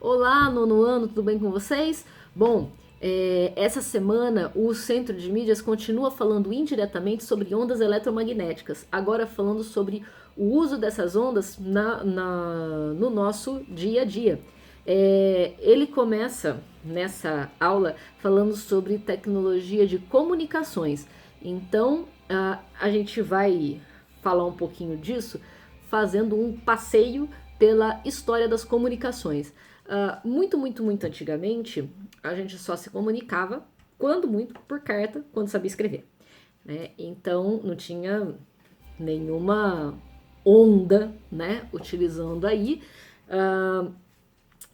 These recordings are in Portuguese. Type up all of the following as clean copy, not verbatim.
Olá, nono ano, tudo bem com vocês? Bom, essa semana o Centro de Mídias continua falando indiretamente sobre ondas eletromagnéticas, agora falando sobre o uso dessas ondas no nosso dia a dia. Ele começa nessa aula falando sobre tecnologia de comunicações. Então, a gente vai falar um pouquinho disso fazendo um passeio pela história das comunicações. Muito antigamente, a gente só se comunicava, quando muito, por carta, quando sabia escrever. Né? Então, não tinha nenhuma onda, né, utilizando aí.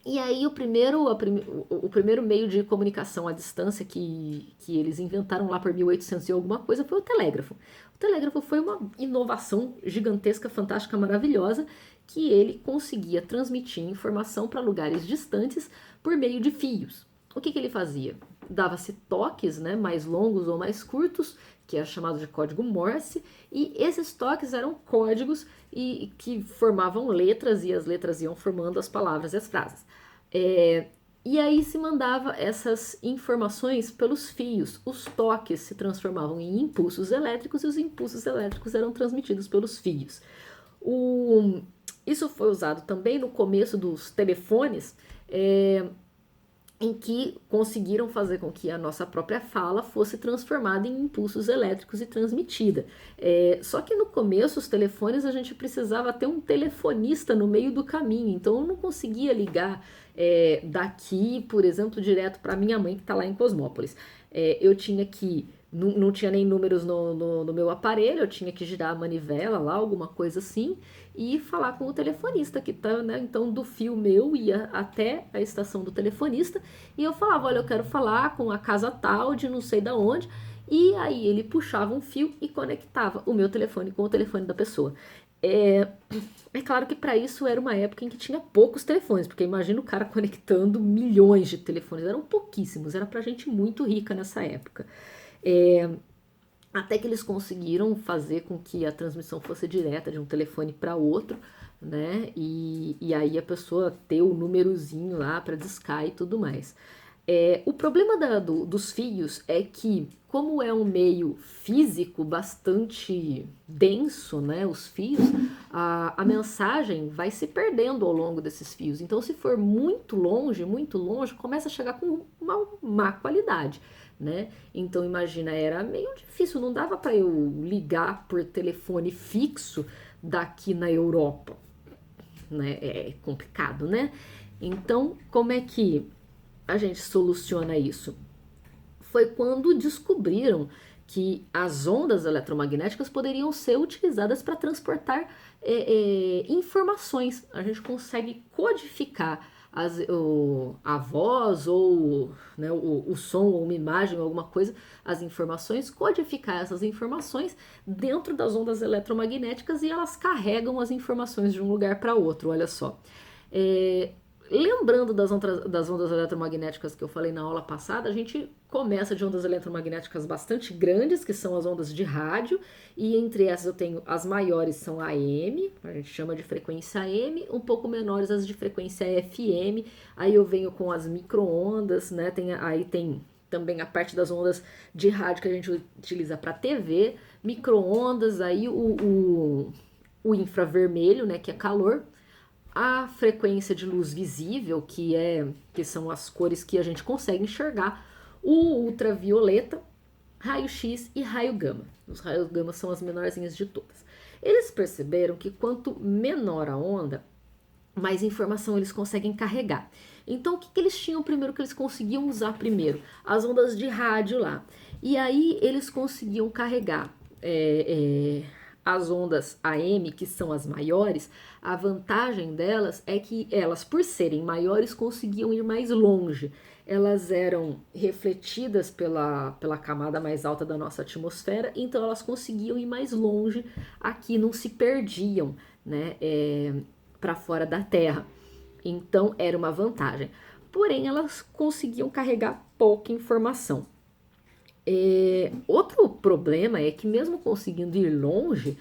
E aí o primeiro meio de comunicação à distância que eles inventaram lá por 1800 e alguma coisa foi o telégrafo. O telégrafo foi uma inovação gigantesca, fantástica, maravilhosa, que ele conseguia transmitir informação para lugares distantes por meio de fios. O que ele fazia? Dava-se toques, né, mais longos ou mais curtos, que é chamado de código Morse, e esses toques eram códigos e que formavam letras, e as letras iam formando as palavras e as frases. E aí se mandava essas informações pelos fios. Os toques se transformavam em impulsos elétricos e os impulsos elétricos eram transmitidos pelos fios. Isso foi usado também no começo dos telefones, em que conseguiram fazer com que a nossa própria fala fosse transformada em impulsos elétricos e transmitida. Só que no começo, os telefones, a gente precisava ter um telefonista no meio do caminho, então eu não conseguia ligar daqui, por exemplo, direto para minha mãe que está lá em Cosmópolis. Eu tinha que não tinha nem números no meu aparelho, eu tinha que girar a manivela lá, alguma coisa assim, e falar com o telefonista que tá, né? Então do fio meu ia até a estação do telefonista e eu falava, olha, eu quero falar com a casa tal de não sei da onde, e aí ele puxava um fio e conectava o meu telefone com o telefone da pessoa. É claro que para isso era uma época em que tinha poucos telefones, porque imagina o cara conectando milhões de telefones, eram pouquíssimos, era pra gente muito rica nessa época. Até que eles conseguiram fazer com que a transmissão fosse direta de um telefone para outro, né? E aí a pessoa ter o númerozinho lá para discar e tudo mais. O problema dos fios é que, como é um meio físico bastante denso, né, os fios, a mensagem vai se perdendo ao longo desses fios. Então, se for muito longe, começa a chegar com uma má qualidade. Né? Então imagina, era meio difícil, não dava para eu ligar por telefone fixo daqui na Europa, né? É complicado, né? Então, como é que a gente soluciona isso? Foi quando descobriram que as ondas eletromagnéticas poderiam ser utilizadas para transportar informações. A gente consegue codificar a voz ou né, o som ou uma imagem ou alguma coisa, as informações, codificar essas informações dentro das ondas eletromagnéticas e elas carregam as informações de um lugar para outro, olha só. Lembrando das ondas eletromagnéticas que eu falei na aula passada, a gente começa de ondas eletromagnéticas bastante grandes, que são as ondas de rádio, e entre essas eu tenho as maiores são AM, a gente chama de frequência AM, um pouco menores as de frequência FM, aí eu venho com as micro-ondas, né? Aí tem também a parte das ondas de rádio que a gente utiliza para TV, micro-ondas, aí o infravermelho, né, que é calor, a frequência de luz visível, que são as cores que a gente consegue enxergar, o ultravioleta, raio-x e raio gama. Os raios gama são as menorzinhas de todas. Eles perceberam que quanto menor a onda, mais informação eles conseguem carregar. Então, o que eles tinham primeiro, que eles conseguiam usar primeiro? As ondas de rádio lá. E aí eles conseguiam carregar as ondas AM, que são as maiores. A vantagem delas é que elas, por serem maiores, conseguiam ir mais longe. Elas eram refletidas pela camada mais alta da nossa atmosfera, então elas conseguiam ir mais longe aqui, não se perdiam, né, para fora da Terra. Então era uma vantagem. Porém, elas conseguiam carregar pouca informação. Outro problema é que mesmo conseguindo ir longe,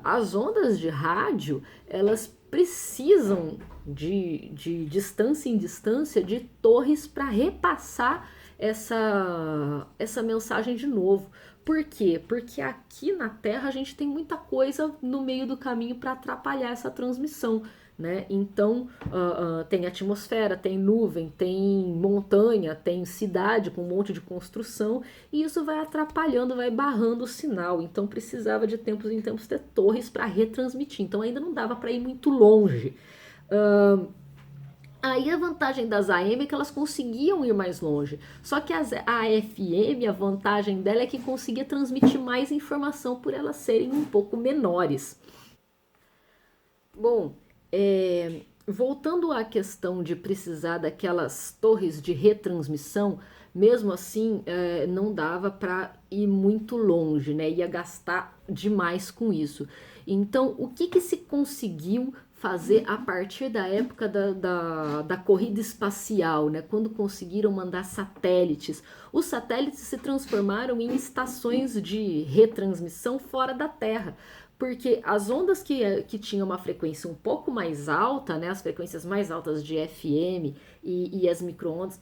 as ondas de rádio, elas precisam de distância em distância de torres para repassar essa mensagem de novo. Por quê? Porque aqui na Terra a gente tem muita coisa no meio do caminho para atrapalhar essa transmissão. Né? Então, tem atmosfera, tem nuvem, tem montanha, tem cidade com um monte de construção, e isso vai atrapalhando, vai barrando o sinal. Então, precisava de tempos em tempos ter torres para retransmitir. Então, ainda não dava para ir muito longe. Aí a vantagem das AM é que elas conseguiam ir mais longe. Só que a FM, a vantagem dela é que conseguia transmitir mais informação por elas serem um pouco menores. Bom, voltando à questão de precisar daquelas torres de retransmissão, mesmo assim não dava para ir muito longe, né? Ia gastar demais com isso. Então, o que se conseguiu fazer a partir da época da corrida espacial, né? Quando conseguiram mandar satélites? Os satélites se transformaram em estações de retransmissão fora da Terra, porque as ondas que tinham uma frequência um pouco mais alta, né, as frequências mais altas de FM e as micro-ondas,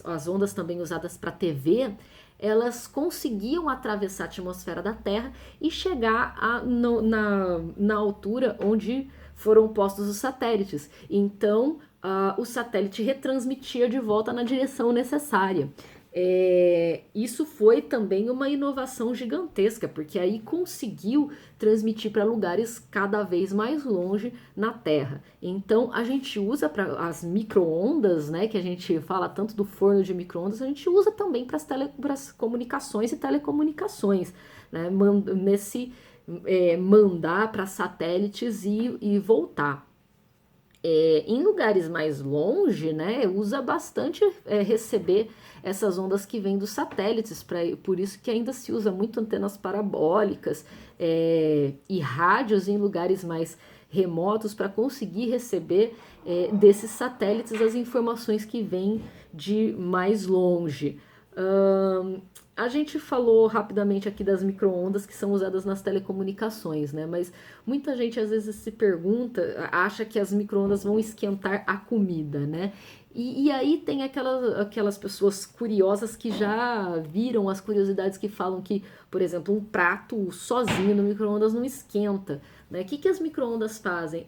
as ondas também usadas para TV, elas conseguiam atravessar a atmosfera da Terra e chegar na altura onde foram postos os satélites. Então, o satélite retransmitia de volta na direção necessária. Isso foi também uma inovação gigantesca, porque aí conseguiu transmitir para lugares cada vez mais longe na Terra. Então a gente usa para as micro-ondas, né, que a gente fala tanto do forno de micro-ondas, a gente usa também para as comunicações e telecomunicações, né, mandar para satélites e voltar. Em lugares mais longe, né, usa bastante receber essas ondas que vêm dos satélites, por isso que ainda se usa muito antenas parabólicas e rádios em lugares mais remotos para conseguir receber desses satélites as informações que vêm de mais longe. A gente falou rapidamente aqui das micro-ondas que são usadas nas telecomunicações, né? Mas muita gente às vezes se pergunta, acha que as micro-ondas vão esquentar a comida, né? E aí tem aquelas pessoas curiosas que já viram as curiosidades que falam que, por exemplo, um prato sozinho no micro-ondas não esquenta. Né? O que as micro-ondas fazem?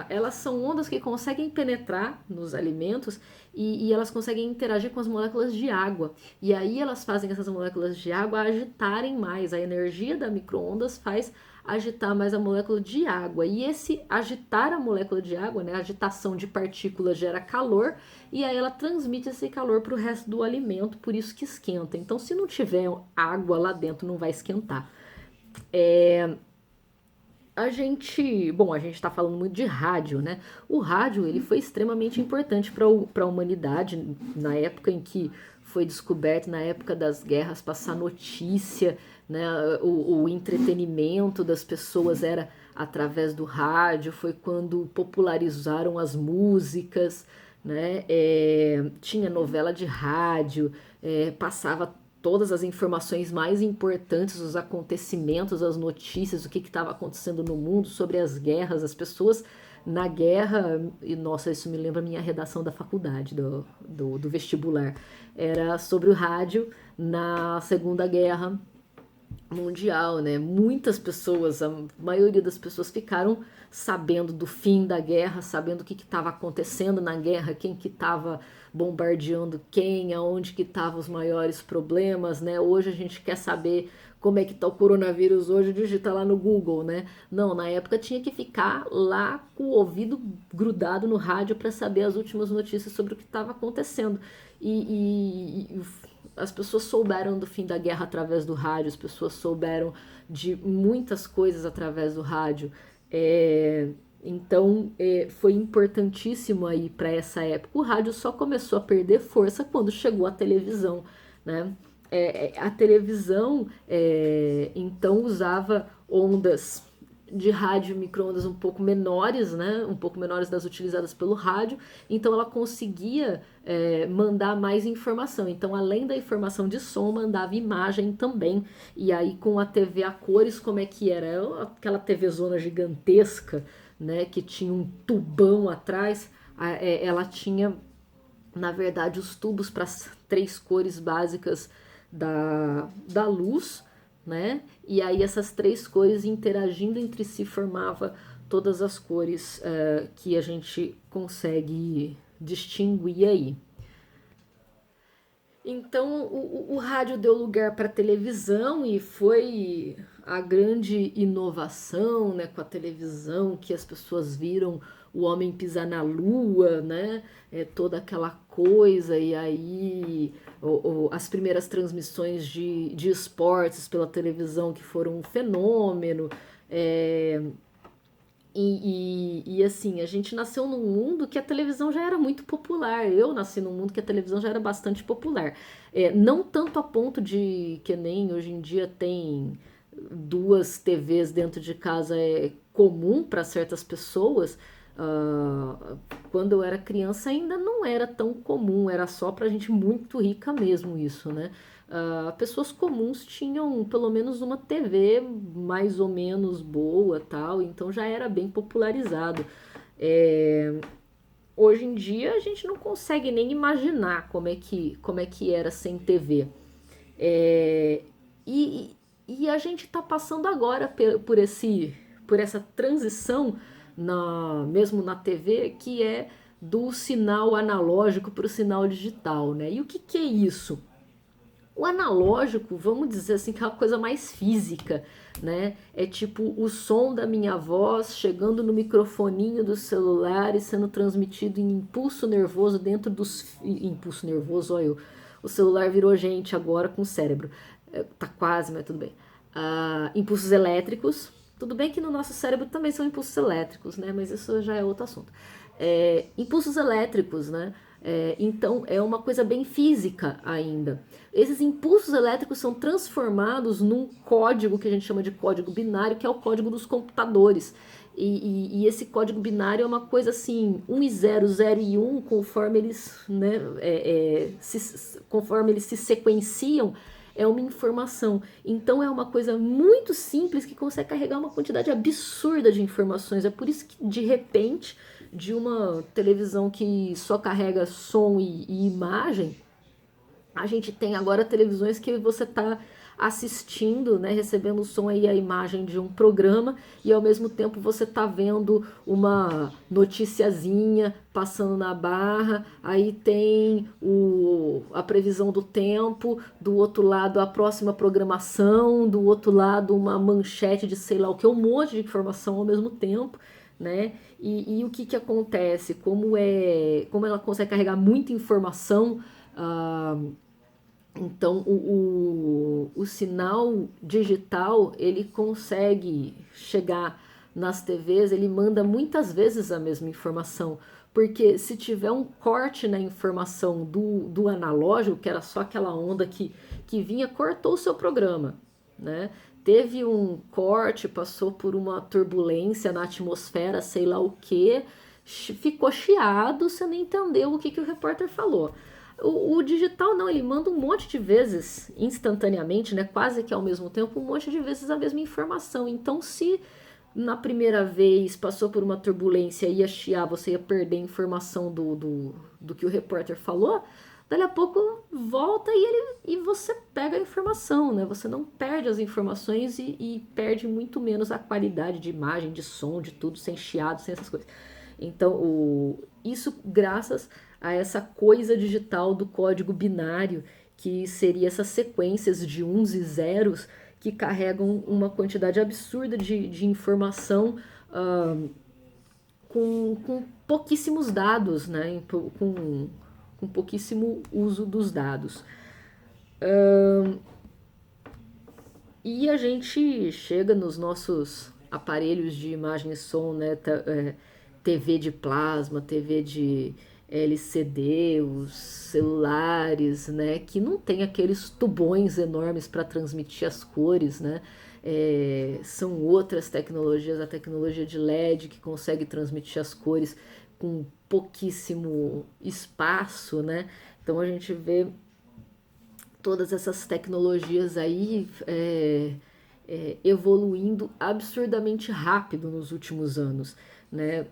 Elas são ondas que conseguem penetrar nos alimentos e elas conseguem interagir com as moléculas de água. E aí elas fazem essas moléculas de água agitarem mais. A energia da micro-ondas faz agitar mais a molécula de água. E esse agitar a molécula de água, né, a agitação de partículas gera calor e aí ela transmite esse calor para o resto do alimento, por isso que esquenta. Então, se não tiver água lá dentro, não vai esquentar. A gente está falando muito de rádio, né? O rádio ele foi extremamente importante para a humanidade na época em que foi descoberto, na época das guerras, passar notícia, né? O entretenimento das pessoas era através do rádio, foi quando popularizaram as músicas, né? Tinha novela de rádio, passava todas as informações mais importantes, os acontecimentos, as notícias, o que estava acontecendo no mundo, sobre as guerras, as pessoas na guerra. E nossa, isso me lembra a minha redação da faculdade, do vestibular. Era sobre o rádio na Segunda Guerra Mundial, né? Muitas pessoas, a maioria das pessoas ficaram sabendo do fim da guerra, sabendo o que estava acontecendo na guerra, quem que estava bombardeando quem, aonde que estavam os maiores problemas, né? Hoje a gente quer saber como é que tá o coronavírus hoje, digita lá no Google, né? Não, na época tinha que ficar lá com o ouvido grudado no rádio para saber as últimas notícias sobre o que estava acontecendo. E as pessoas souberam do fim da guerra através do rádio, as pessoas souberam de muitas coisas através do rádio. Então foi importantíssimo aí para essa época. O rádio só começou a perder força quando chegou a televisão, né? A televisão então usava ondas de rádio, micro-ondas um pouco menores, né? Um pouco menores das utilizadas pelo rádio, então ela conseguia mandar mais informação. Então, além da informação de som, mandava imagem também. E aí, com a TV a cores, como é que era? Aquela TV zona gigantesca, né, que tinha um tubão atrás, ela tinha, na verdade, os tubos para as 3 cores básicas da luz, né? E aí essas 3 cores interagindo entre si formava todas as cores que a gente consegue distinguir aí. Então o rádio deu lugar para a televisão e foi a grande inovação, né, com a televisão, que as pessoas viram o homem pisar na lua, né, toda aquela coisa, e aí as primeiras transmissões de esportes pela televisão que foram um fenômeno. E assim, a gente nasceu num mundo que a televisão já era muito popular. Eu nasci num mundo que a televisão já era bastante popular. Não tanto a ponto de que nem hoje em dia tem 2 TVs dentro de casa é comum para certas pessoas. Quando eu era criança ainda não era tão comum, era só para gente muito rica mesmo isso, né? Pessoas comuns tinham pelo menos uma TV mais ou menos boa, tal, então já era bem popularizado. Hoje em dia a gente não consegue nem imaginar como é que era sem TV. É, e, e a gente está passando agora por essa transição, mesmo na TV, que é do sinal analógico para o sinal digital, né? E o que é isso? O analógico, vamos dizer assim, que é uma coisa mais física, né? É tipo o som da minha voz chegando no microfoninho do celular e sendo transmitido em impulso nervoso dentro dos... Impulso nervoso, olha eu. O celular virou gente agora com cérebro. Tá quase, mas tudo bem. Impulsos elétricos. Tudo bem que no nosso cérebro também são impulsos elétricos, né? Mas isso já é outro assunto. Impulsos elétricos, né? Então é uma coisa bem física ainda. Esses impulsos elétricos são transformados num código que a gente chama de código binário, que é o código dos computadores. E esse código binário é uma coisa assim, 1 e 0, 0 e 1, conforme eles, né, conforme eles se sequenciam, é uma informação. Então é uma coisa muito simples que consegue carregar uma quantidade absurda de informações. É por isso que, de repente, de uma televisão que só carrega som e imagem, a gente tem agora televisões que você está assistindo, né, recebendo o som e a imagem de um programa e ao mesmo tempo você está vendo uma noticiazinha passando na barra, aí tem a previsão do tempo, do outro lado a próxima programação, do outro lado uma manchete de sei lá o que, um monte de informação ao mesmo tempo, né? E o que acontece? Como ela consegue carregar muita informação, então o sinal digital ele consegue chegar nas TVs, ele manda muitas vezes a mesma informação, porque se tiver um corte na informação do analógico, que era só aquela onda que vinha, cortou o seu programa, né? Teve um corte, passou por uma turbulência na atmosfera, sei lá o que, ficou chiado, você não entendeu o que o repórter falou. O digital não, ele manda um monte de vezes instantaneamente, né? Quase que ao mesmo tempo, um monte de vezes a mesma informação. Então, se na primeira vez passou por uma turbulência e ia chiar, você ia perder a informação do que o repórter falou, dali a pouco volta e você pega a informação, né? Você não perde as informações e perde muito menos a qualidade de imagem, de som, de tudo, sem chiado, sem essas coisas. Então, isso graças a essa coisa digital do código binário, que seria essas sequências de uns e zeros que carregam uma quantidade absurda de informação com pouquíssimos dados, né? Com pouquíssimo uso dos dados. E a gente chega nos nossos aparelhos de imagem e som, né? TV de plasma, TV de LCD, os celulares, né? Que não tem aqueles tubões enormes para transmitir as cores, né? São outras tecnologias, a tecnologia de LED que consegue transmitir as cores com pouquíssimo espaço, né? Então a gente vê todas essas tecnologias aí evoluindo absurdamente rápido nos últimos anos. né?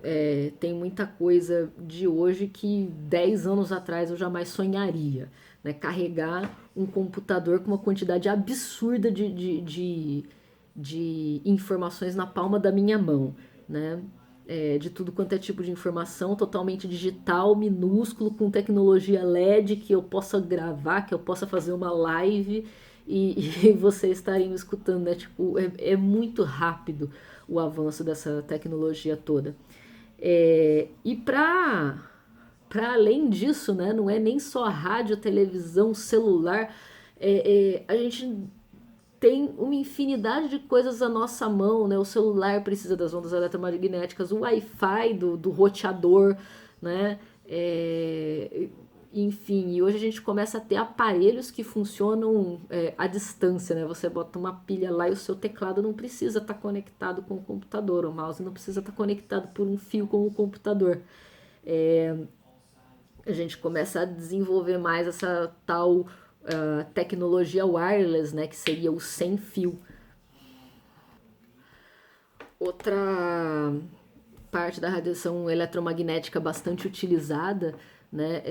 Tem muita coisa de hoje que 10 anos atrás eu jamais sonharia, né? Carregar um computador com uma quantidade absurda de informações na palma da minha mão, né? De tudo quanto é tipo de informação, totalmente digital, minúsculo, com tecnologia LED, que eu possa gravar, que eu possa fazer uma live e vocês estarem me escutando, né? Tipo, é muito rápido o avanço dessa tecnologia toda. E para além disso, né, não é nem só rádio, televisão, celular, a gente tem uma infinidade de coisas à nossa mão, né? O celular precisa das ondas eletromagnéticas, o Wi-Fi do roteador, né? Enfim, e hoje a gente começa a ter aparelhos que funcionam à distância, né? Você bota uma pilha lá e o seu teclado não precisa estar conectado com o computador, o mouse não precisa estar conectado por um fio com o computador. A gente começa a desenvolver mais essa tal tecnologia wireless, né? Que seria o sem fio. Outra parte da radiação eletromagnética bastante utilizada, né,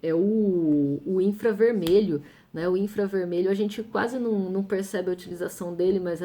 é o infravermelho, né? O infravermelho a gente quase não percebe a utilização dele, mas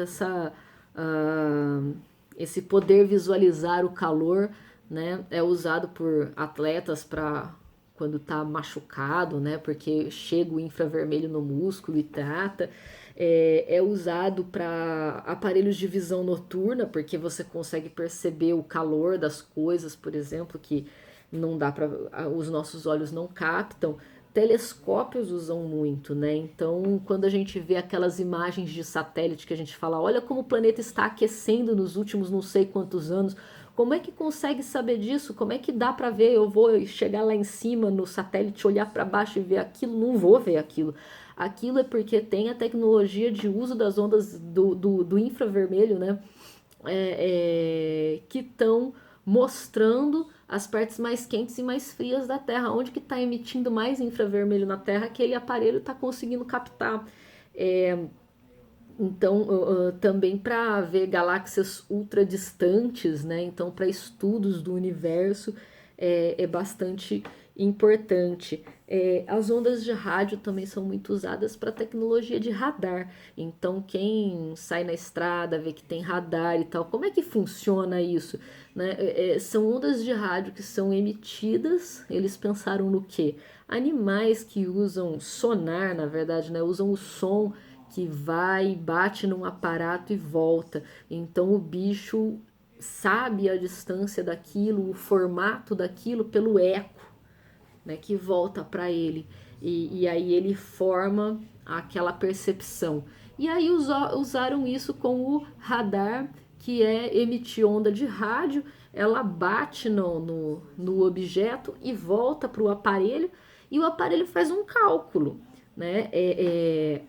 esse poder visualizar o calor, né, é usado por atletas para quando está machucado, né, porque chega o infravermelho no músculo e trata. É usado para aparelhos de visão noturna, porque você consegue perceber o calor das coisas, por exemplo, que não dá para os nossos olhos não captam. Telescópios usam muito, né? Então, quando a gente vê aquelas imagens de satélite que a gente fala, olha como o planeta está aquecendo nos últimos não sei quantos anos, como é que consegue saber disso? Como é que dá para ver? Eu vou chegar lá em cima no satélite, olhar para baixo e ver aquilo? Não vou ver aquilo. Aquilo é porque tem a tecnologia de uso das ondas do infravermelho, né? Que estão mostrando as partes mais quentes e mais frias da Terra. Onde que está emitindo mais infravermelho na Terra, aquele aparelho está conseguindo captar. Então, também para ver galáxias ultra distantes, né? Então, para estudos do universo é bastante importante. As ondas de rádio também são muito usadas para tecnologia de radar. Então, quem sai na estrada vê que tem radar e tal, como é que funciona isso? Né? São ondas de rádio que são emitidas, eles pensaram no quê? Animais que usam sonar, na verdade, né? Usam o som que vai, bate num aparato e volta. Então o bicho sabe a distância daquilo, o formato daquilo pelo eco, né, que volta para ele. E aí ele forma aquela percepção. E aí usaram isso com o radar, que emitir onda de rádio, ela bate no objeto e volta para o aparelho, e o aparelho faz um cálculo. Né?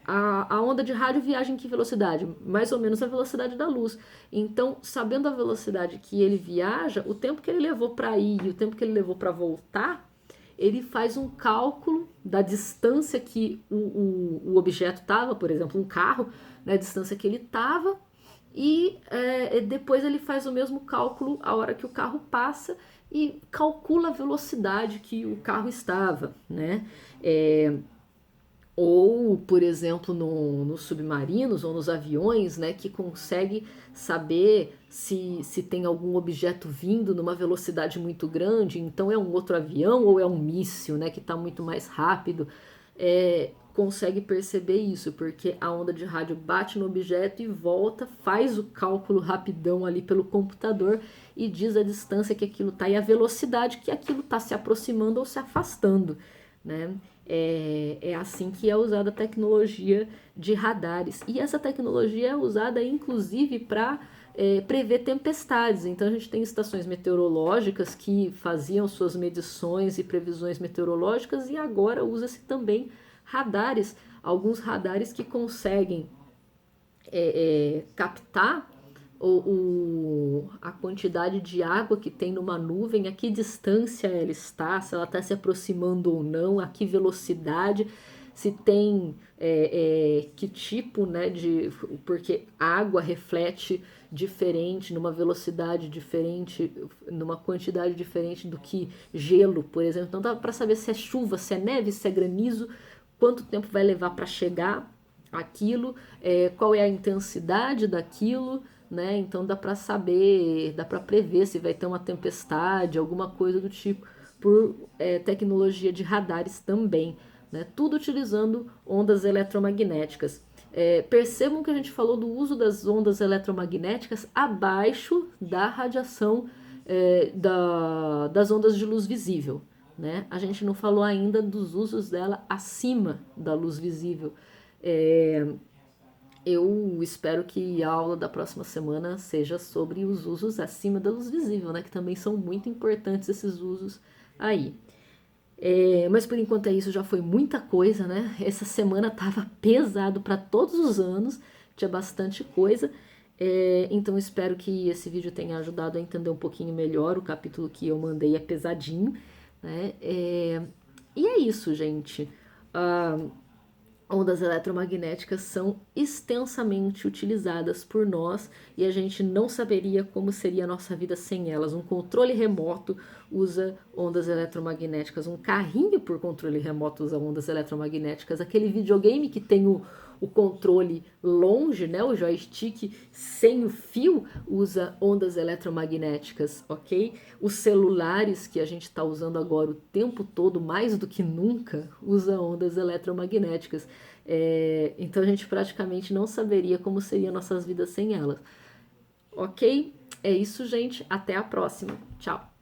A onda de rádio viaja em que velocidade? Mais ou menos a velocidade da luz. Então, sabendo a velocidade que ele viaja, o tempo que ele levou para ir e o tempo que ele levou para voltar, ele faz um cálculo da distância que o objeto estava, por exemplo, um carro, né, a distância que ele estava, e depois ele faz o mesmo cálculo a hora que o carro passa e calcula a velocidade que o carro estava, né? Ou, por exemplo, nos submarinos ou nos aviões, né, que consegue saber se tem algum objeto vindo numa velocidade muito grande, então é um outro avião ou é um míssil, né, que está muito mais rápido. Consegue perceber isso, porque a onda de rádio bate no objeto e volta, faz o cálculo rapidão ali pelo computador e diz a distância que aquilo está e a velocidade que aquilo está se aproximando ou se afastando, né? É assim que é usada a tecnologia de radares. E essa tecnologia é usada inclusive para prever tempestades. Então a gente tem estações meteorológicas que faziam suas medições e previsões meteorológicas, e agora usa-se também radares, alguns radares que conseguem captar a quantidade de água que tem numa nuvem, a que distância ela está, se ela está se aproximando ou não, a que velocidade, se tem que tipo, né, porque a água reflete diferente, numa velocidade diferente, numa quantidade diferente do que gelo, por exemplo. Então dá para saber se é chuva, se é neve, se é granizo, quanto tempo vai levar para chegar aquilo, qual é a intensidade daquilo, né? Então dá para saber, dá para prever se vai ter uma tempestade, alguma coisa do tipo, por tecnologia de radares também, né? Tudo utilizando ondas eletromagnéticas. Percebam que a gente falou do uso das ondas eletromagnéticas abaixo da radiação das ondas de luz visível, né? A gente não falou ainda dos usos dela acima da luz visível. Eu espero que a aula da próxima semana seja sobre os usos acima da luz visível, né? Que também são muito importantes esses usos aí. Mas por enquanto é isso, já foi muita coisa, né? Essa semana tava pesado para todos os anos, tinha bastante coisa. Então espero que esse vídeo tenha ajudado a entender um pouquinho melhor. O capítulo que eu mandei é pesadinho, né? E é isso, gente. Ondas eletromagnéticas são extensamente utilizadas por nós e a gente não saberia como seria a nossa vida sem elas. Um controle remoto usa ondas eletromagnéticas, um carrinho por controle remoto usa ondas eletromagnéticas, aquele videogame que tem o controle longe, né, o joystick sem o fio, usa ondas eletromagnéticas, ok? Os celulares que a gente está usando agora o tempo todo, mais do que nunca, usa ondas eletromagnéticas. Então a gente praticamente não saberia como seriam nossas vidas sem elas. Ok? É isso, gente. Até a próxima. Tchau.